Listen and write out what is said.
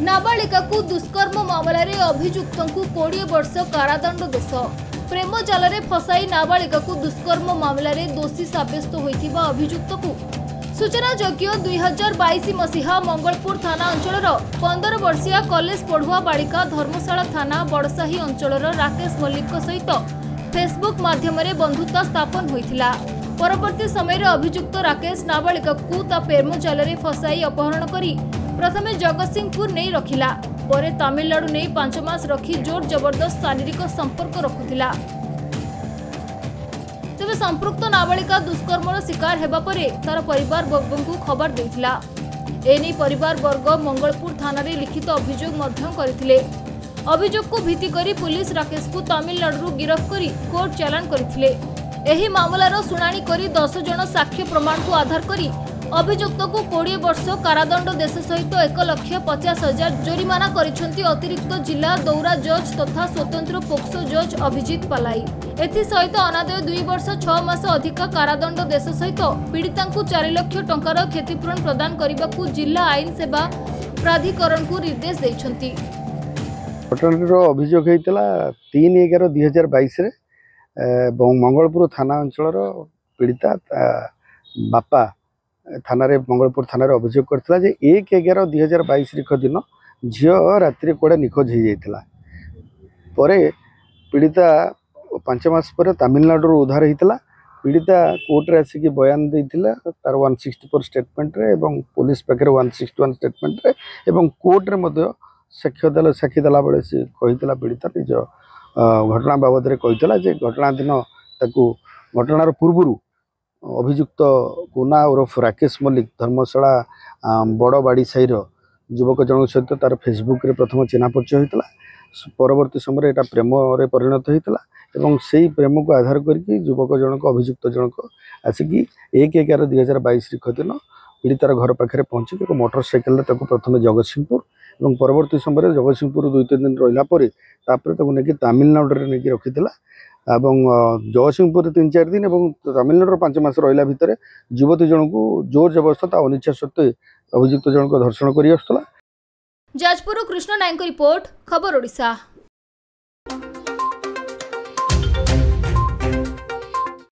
नाबालिका को दुष्कर्म मामला रे अभियुक्त को 20 वर्ष कारादंड देश। प्रेम जाल रे फसाई नाबालिका को दुष्कर्म मामला रे दोषी साब्यस्त होइथिबा अभियुक्त को सूचना जोग्य 2022 मसीहा मंगलपुर थाना अंचल 15 वर्षीय कॉलेज पढ़ुआ बालिका धर्मशाला थाना बड़साही अंचल राकेश मल्लिक सहित फेसबुक माध्यम बंधुता स्थापन होइथिला। परवर्ती समय अभियुक्त राकेश नाबालिका को ता प्रेम जाल रे फसाई अपहरण करी प्रथमे जगतसिंहपुर नहीं रखिला, परे तमिलनाडु नहीं 5 मास रखी जोर जबरदस्त शारीरिक संपर्क रखुथिला। तेबे संपृक्त नाबालिका दुष्कर्मर शिकार हेबा परे तार परिवार वर्ग को खबर देथिला। एनी परिवार वर्ग मंगलपुर थाना रे लिखित अभियोग मध्यम करथिले। अभियोग को भित्ति करी पुलिस राकेश को तमिलनाडु गिरफ्त करी कोर्ट चालान करथिले। एही मामलार सुनानी करी 10 जन साक्ष्य प्रमाण को आधार करी अभियुक्त को 20 वर्ष कारादंड देश सहित 1,50,000 जोरिमाना करिसेंती अतिरिक्त जिला दौरा जज तथा स्वतंत्र पोक्सो जज अभिजीत पालाई। एथि सहित अनादय 2 वर्ष 6 मास अधिक कारादंड देश सहित पीड़िता को 4 लाख टंकार क्षतिपूरण प्रदान करने को जिला आईन सेवा प्राधिकरण को निर्देश देइछंती। घटनार अभियोग होता 3/11/2022 रे मंगलपुर थाना अंचल पीड़िता बापा थाना रे मंगलपुर थाना रे अभियोग करथिला जे 1/11/2022 तारिख दिन झियो रात्रि कोड़े निखोज हो जाइथिला। परे पीड़िता 5 मास पर तमिलनाडु उद्धार होता। पीड़िता कोर्ट रे आसिक बयान देइथिला तार 164 स्टेटमेंट रे एवं पुलिस पाखे 161 स्टेटमेंट रे एवं कोर्ट रे मध्य साक्षी देला बेले से कहिथिला पीड़िता निज घटना बाबद रे कहिथिला जे घटना दिन ताकू घटनार पूर्वरु अभियुक्त गुना उर्फ राकेश मल्लिक धर्मशाला बड़बाड़ी साईर युवक जन सहित तार फेसबुक रे प्रथम चिन्हा परिचय होता। परवर्ती समय यहाँ प्रेम रे परिणत होता एवं से प्रेम को आधार करके युवक जनक अभियुक्त जनक आसिक 1/11/2022 तारिख दिन पीड़ितार घर पाखे पहुँचिक एक मोटरसाइकेल प्रथम जगतसिंहपुर और परवर्ती समय जगतसिंहपुर 2-3 दिन रहा नहीं तमिलनाडु नहीं रखी जगतसिंहपुर 3-4 दिन और तमिलनाडु 5 मास रहा भितर युवती जन को जोर जबरदस्त अनिच्छा सत्वे अभियुक्त जनक धर्षण कर जाजपुर कृष्ण नायक रिपोर्ट खबर ओडिशा।